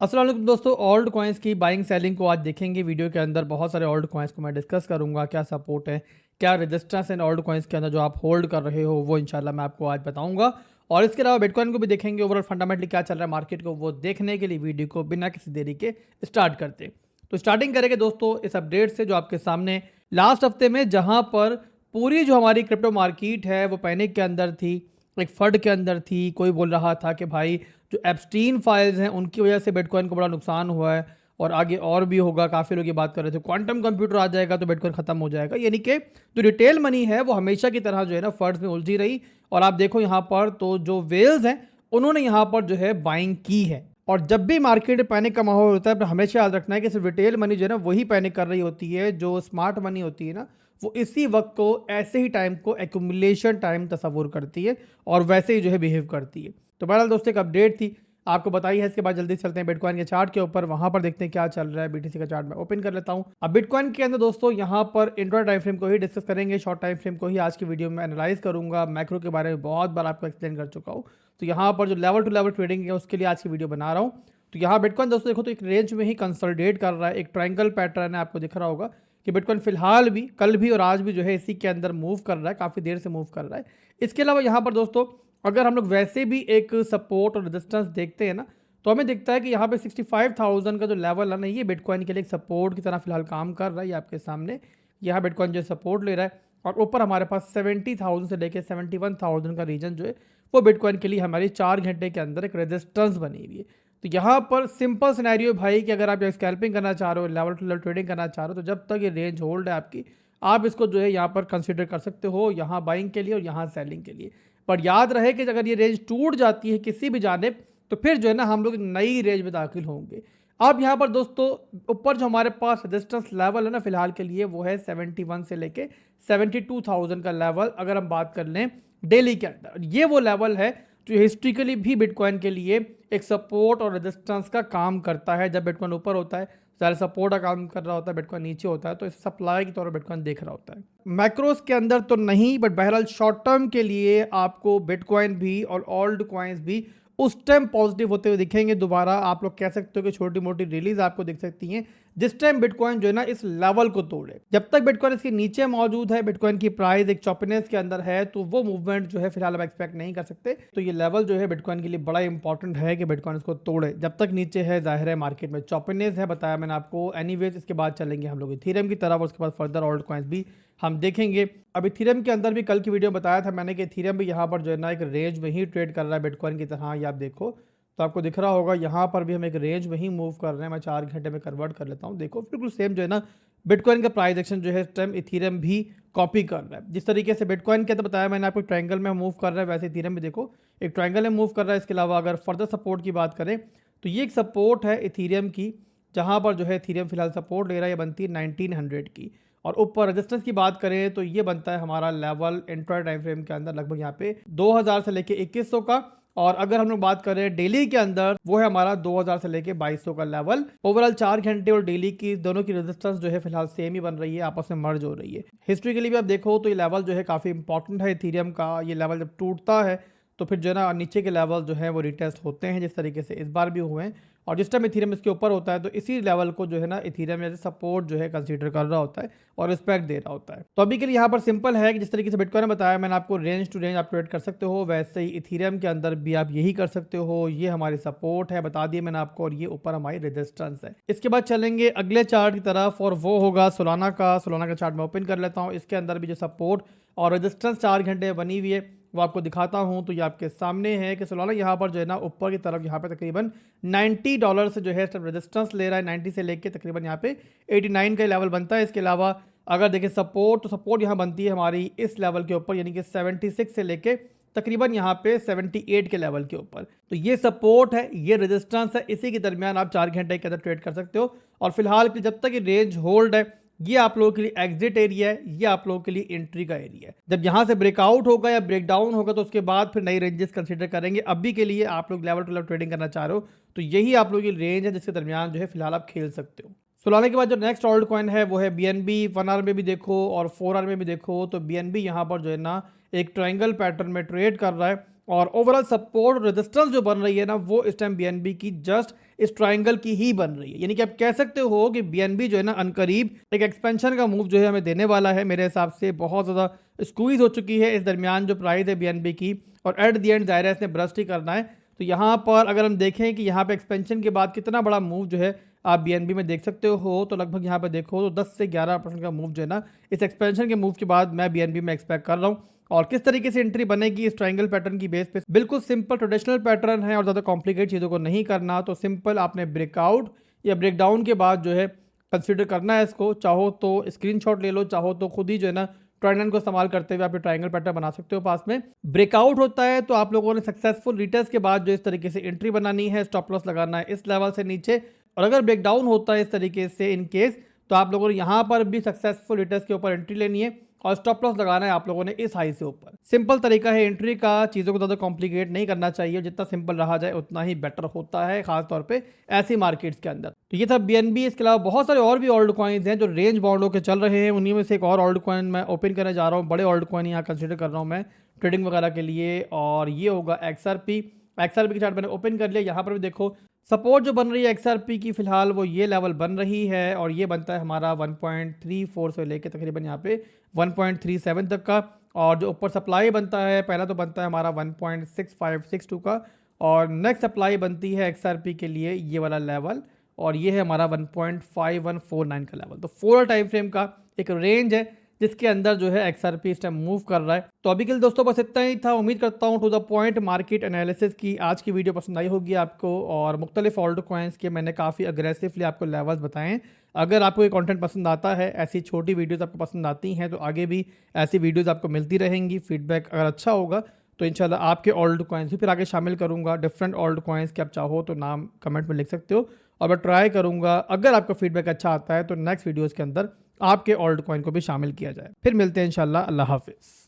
अस्सलाम वालेकुम दोस्तों, ओल्ड कॉइन्स की बाइंग सेलिंग को आज देखेंगे। वीडियो के अंदर बहुत सारे ओल्ड कॉइन्स को मैं डिस्कस करूंगा, क्या सपोर्ट है, क्या रजिस्टेंस एंड ओल्ड कॉइन्स के अंदर जो आप होल्ड कर रहे हो वो इंशाल्लाह मैं आपको आज बताऊंगा। और इसके अलावा बिटकॉइन को भी देखेंगे, ओवरऑल फंडामेंटली क्या चल रहा है मार्केट को, वो देखने के लिए वीडियो को बिना किसी देरी के स्टार्ट करते। तो स्टार्टिंग करेंगे दोस्तों इस अपडेट से जो आपके सामने लास्ट हफ्ते में, जहाँ पर पूरी जो हमारी क्रिप्टो मार्केट है वो पैनिक के अंदर थी, एक फंड के अंदर थी। कोई बोल रहा था कि भाई जो एप्स्टीन फाइल्स हैं उनकी वजह से बिटकॉइन को बड़ा नुकसान हुआ है और आगे और भी होगा। काफ़ी लोग ये बात कर रहे थे क्वांटम कंप्यूटर आ जाएगा तो बिटकॉइन खत्म हो जाएगा, यानी कि जो रिटेल मनी है वो हमेशा की तरह जो है ना फंड्स में उलझी रही। और आप देखो यहाँ पर तो जो वेल्स हैं उन्होंने यहाँ पर जो है बाइंग की है। और जब भी मार्केट में पैनिक का माहौल होता है पर हमेशा याद रखना है कि सिर्फ रिटेल मनी जो है ना वही पैनिक कर रही होती है। जो स्मार्ट मनी होती है ना वो इसी वक्त को, ऐसे ही टाइम को एक्यूमुलेशन टाइम तस्वुर करती है और वैसे ही जो है बिहेव करती है। तो बहरहाल दोस्तों एक अपडेट थी आपको बताई है। इसके बाद जल्दी से चलते हैं बिटकॉइन के चार्ट के ऊपर, वहां पर देखते हैं क्या चल रहा है। बीटीसी का चार्ट मैं ओपन कर लेता हूं। अब बिटकॉइन के अंदर दोस्तों यहां पर इंट्रा टाइम फ्रेम को ही डिस्कस करेंगे, शॉर्ट टाइम फ्रेम को ही आज की वीडियो में एनालाइज करूंगा। मैक्रो के बारे में बहुत बार आपको एक्सप्लेन कर चुका हूं। तो यहाँ पर जो लेवल टू लेवल ट्रेडिंग है उसके लिए आज की वीडियो बना रहा हूँ। तो यहाँ बिटकॉइन दोस्तों देखो तो एक रेंज में ही कंसोलिडेट कर रहा है, एक ट्रायंगल पैटर्न है, आपको दिख रहा होगा कि बिटकॉइन फिलहाल भी, कल भी और आज भी जो है इसी के अंदर मूव कर रहा है, काफ़ी देर से मूव कर रहा है। इसके अलावा यहाँ पर दोस्तों अगर हम लोग वैसे भी एक सपोर्ट और रेजिस्टेंस देखते हैं ना तो हमें दिखता है कि यहाँ पे 65,000 का जो लेवल है ना ये बिटकॉइन के लिए एक सपोर्ट की तरह फिलहाल काम कर रहा है। ये आपके सामने यहाँ बिटकॉइन जो सपोर्ट ले रहा है और ऊपर हमारे पास 70,000 से लेकर 71,000 का रीजन जो है वो बिटकॉइन के लिए हमारी 4 घंटे के अंदर एक रेजिस्टेंस बनी हुई है। तो यहाँ पर सिंपल सिनेरियो भाई कि अगर आप स्कैल्पिंग करना चाह रहे हो, लेवल टू लेवल ट्रेडिंग करना चाह रहे हो, तो जब तक ये रेंज होल्ड है आपकी, आप इसको जो है यहाँ पर कंसिडर कर सकते हो, यहाँ बाइंग के लिए और यहाँ सेलिंग के लिए। पर याद रहे कि अगर ये रेंज टूट जाती है किसी भी जानिब तो फिर जो है ना हम लोग नई रेंज में दाखिल होंगे। अब यहाँ पर दोस्तों ऊपर जो हमारे पास रेजिस्टेंस लेवल है ना फिलहाल के लिए वो है 71 से लेके 72,000 का लेवल। अगर हम बात कर लें डेली के अंदर, ये वो लेवल है जो हिस्ट्रिकली भी बिटकॉइन के लिए एक सपोर्ट और रेजिस्टेंस का काम करता है। जब बिटकॉइन ऊपर होता है ज़्यादा सपोर्ट का काम कर रहा होता है, बिटकॉइन नीचे होता है तो इस सप्लाई के तौर पर बिटकॉइन देख रहा होता है। मैक्रोस के अंदर तो नहीं, बट बहरहाल शॉर्ट टर्म के लिए आपको बिटकॉइन भी और ओल्ड कॉइन्स भी उस टाइम पॉजिटिव होते हुए दिखेंगे। दोबारा आप लोग कह सकते हो कि छोटी मोटी रिलीज आपको दिख सकती हैं जिस टाइम बिटकॉइन जो है ना इस लेवल को तोड़े। जब तक बिटकॉइन इसके नीचे मौजूद है, बिटकॉइन की प्राइस एक चॉपीनेस के अंदर है, तो वो मूवमेंट जो है फिलहाल आप एक्सपेक्ट नहीं कर सकते। तो ये लेवल जो है बिटकॉइन के लिए बड़ा इंपॉर्टेंट है कि बिटकॉइन इसको तोड़े। जब तक नीचे है जाहिर है मार्केट में चॉपीनेस है, बताया मैंने आपको। एनीवेज इसके बाद चलेंगे हम लोग इथेरियम की तरफ और उसके बाद फर्दर ओल्ड कॉइन्स भी हम देखेंगे। अब इथेरियम के अंदर भी कल की वीडियो में बताया था मैंने कि इथेरियम भी यहाँ पर जो है ना एक रेंज में ही ट्रेड कर रहा है बिटकॉइन की तरह। ये आप देखो तो आपको दिख रहा होगा यहाँ पर भी हम एक रेंज में ही मूव कर रहे हैं। मैं 4 घंटे में कन्वर्ट कर लेता हूँ, देखो बिल्कुल सेम जो है ना बिटकॉइन का प्राइस एक्शन जो है इस टाइम इथेरियम भी कॉपी कर रहा है। जिस तरीके से बिटकॉइन के अंदर बताया मैंने आपको ट्रायंगल में मूव कर रहा है, वैसे इथेरियम भी देखो एक ट्रायंगल में मूव कर रहा है। इसके अलावा अगर फर्दर सपोर्ट की बात करें तो ये एक सपोर्ट है इथेरियम की, जहाँ पर जो है इथेरियम फिलहाल सपोर्ट ले रहा है, ये बनती है 1900 की। और ऊपर रेजिस्टेंस की बात करें तो ये बनता है हमारा लेवल इंट्रा टाइम फ्रेम के अंदर लगभग यहाँ पे 2000 से लेके 2100 का। और अगर हम लोग बात करें डेली के अंदर वो है हमारा 2000 से लेके 2200 का लेवल। ओवरऑल 4 घंटे और डेली की दोनों की रेजिस्टेंस जो है फिलहाल सेम ही बन रही है, आपस में मर्ज हो रही है। हिस्ट्री के लिए भी आप देखो तो ये लेवल जो है काफी इंपॉर्टेंट है इथेरियम का। ये लेवल जब टूटता है तो फिर जो है ना नीचे के लेवल जो है वो रिटेस्ट होते हैं, जिस तरीके से इस बार भी हुए हैं। और जिस टाइम इथेरियम इसके ऊपर होता है तो इसी लेवल को जो है ना इथेरियम जैसे सपोर्ट जो है कंसीडर कर रहा होता है और रिस्पेक्ट दे रहा होता है। तो अभी के लिए यहाँ पर सिंपल है कि जिस तरीके से बिटकॉइन ने बताया मैंने आपको रेंज टू रेंज आप ट्रेड कर सकते हो, वैसे ही इथेरियम के अंदर भी आप यही कर सकते हो। ये हमारी सपोर्ट है बता दिए मैंने आपको, और ये ऊपर हमारी रेजिस्टेंस है। इसके बाद चलेंगे अगले चार्ट की तरफ और वो होगा सोलाना का। सोलाना का चार्ट मैं ओपन कर लेता हूँ। इसके अंदर भी जो सपोर्ट और रेजिस्टेंस 4 घंटे बनी हुई है वो आपको दिखाता हूं। तो ये आपके सामने है कि सोलाना यहाँ पर जो है ना ऊपर की तरफ यहाँ पे तकरीबन $90 से जो है रेजिस्टेंस ले रहा है। 90 से लेके तकरीबन यहाँ पे 89 का लेवल बनता है। इसके अलावा अगर देखें सपोर्ट तो सपोर्ट यहाँ बनती है हमारी इस लेवल के ऊपर, यानी कि 76 से लेके तकरीबन यहाँ पे 78 के लेवल के ऊपर। तो ये सपोर्ट है, ये रेजिस्टेंस है, इसी के दरमियान आप 4 घंटे के अंदर ट्रेड कर सकते हो। और फिलहाल की जब तक ये रेंज होल्ड है, ये आप लोगों के लिए एग्जिट एरिया है, ये आप लोगों के लिए एंट्री का एरिया है। जब यहां से ब्रेकआउट होगा या ब्रेक डाउन होगा तो उसके बाद फिर नई रेंजेस कंसीडर करेंगे। अभी के लिए आप लोग लेवल टू लेवल ट्रेडिंग करना चाह रहे हो तो यही आप लोगों की रेंज है जिसके दरमियान जो है फिलहाल आप खेल सकते हो। सोलाना के बाद जो नेक्स्ट ओल्ड कॉइन है वो है BNB। 1 आवर में भी देखो और 4 आवर में भी देखो तो BNB यहाँ पर जो है ना एक ट्रायंगल पैटर्न में ट्रेड कर रहा है। और ओवरऑल सपोर्ट रेजिस्टेंस जो बन रही है ना वो इस टाइम BNB की जस्ट इस ट्राइंगल की ही बन रही है। यानी कि आप कह सकते हो कि बीएनबी जो है ना अनकरीब एक एक्सपेंशन का मूव जो है हमें देने वाला है। मेरे हिसाब से बहुत ज़्यादा स्क्वीज हो चुकी है इस दरमियान जो प्राइस है बीएनबी की, और एट द एंड जाहिर है इसने ब्रस्ट ही करना है। तो यहाँ पर अगर हम देखें कि यहाँ पे एक्सपेंशन के बाद कितना बड़ा मूव जो है आप बीएनबी में देख सकते हो, तो लगभग यहाँ पे देखो तो 10 से 11% का मूव जो है ना इस एक्सपेंशन के मूव के बाद मैं बीएनबी में एक्सपेक्ट कर रहा हूँ। और किस तरीके से एंट्री बनेगी इस ट्रायंगल पैटर्न की बेस पे, बिल्कुल सिंपल ट्रेडिशनल पैटर्न है और ज़्यादा कॉम्प्लिकेट चीज़ों को नहीं करना। तो सिंपल आपने ब्रेकआउट या ब्रेकडाउन के बाद जो है कंसीडर करना है इसको। चाहो तो स्क्रीनशॉट ले लो, चाहो तो खुद ही जो है ना ट्रायंगल को इस्तेमाल करते हुए आप ट्रायंगल पैटर्न बना सकते हो। पास में ब्रेकआउट होता है तो आप लोगों ने सक्सेसफुल रिटेस्ट के बाद जो इस तरीके से एंट्री बनानी है, स्टॉप लॉस लगाना है इस लेवल से नीचे। और अगर ब्रेकडाउन होता है इस तरीके से इन केस, तो आप लोगों ने यहाँ पर भी सक्सेसफुल रिटेस्ट के ऊपर एंट्री लेनी है और स्टॉप लॉस लगाना है आप लोगों ने इस हाई से ऊपर। सिंपल तरीका है एंट्री का, चीज़ों को ज़्यादा कॉम्प्लिकेट नहीं करना चाहिए, जितना सिंपल रहा जाए उतना ही बेटर होता है, खासतौर पे ऐसी मार्केट्स के अंदर। तो ये था बीएनबी। इसके अलावा बहुत सारे और भी ओल्ड कॉइन्स हैं जो रेंज बाउंड होकर चल रहे हैं, उन्हीं में से एक और ओल्ड कॉइन मैं ओपन करने जा रहा हूँ। बड़े ओल्ड कॉइन यहाँ कंसिडर कर रहा हूँ मैं ट्रेडिंग वगैरह के लिए, और ये होगा एक्सआरपी। एक्सआरपी की चार्ट मैंने ओपन कर लिया। यहाँ पर भी देखो सपोर्ट जो बन रही है एक्सआरपी की फिलहाल वो ये लेवल बन रही है, और ये बनता है हमारा 1.34 से लेके तकरीबन यहाँ पे 1.37 तक का। और जो ऊपर सप्लाई बनता है पहला तो बनता है हमारा 1.6562 का, और नेक्स्ट सप्लाई बनती है एक्सआरपी के लिए ये वाला लेवल, और ये है हमारा 1.5149 का लेवल। तो 4 टाइम फ्रेम का एक रेंज है जिसके अंदर जो है एक्सआरपी इस टाइम मूव कर रहा है। तो अभी के लिए दोस्तों बस इतना ही था। उम्मीद करता हूँ to the point market analysis की आज की वीडियो पसंद आई होगी आपको, और मुख्तलिफ ओल्ड कॉइन्स के मैंने काफ़ी अग्रेसिवली आपको लेवल्स बताएं। अगर आपको ये कंटेंट पसंद आता है, ऐसी छोटी वीडियोस आपको पसंद आती हैं, तो आगे भी ऐसी वीडियोस आपको मिलती रहेंगी। फीडबैक अगर अच्छा होगा तो इंशाल्लाह आपके ओल्ड कॉइन्स भी फिर आगे शामिल करूँगा। डिफरेंट ओल्ड कॉइन्स के आप चाहो तो नाम कमेंट में लिख सकते हो, और मैं ट्राई करूँगा अगर आपका फीडबैक अच्छा आता है तो नेक्स्ट वीडियोज़ के अंदर आपके ओल्ड कॉइन को भी शामिल किया जाए। फिर मिलते हैं इंशाल्लाह। अल्लाह हाफिज़।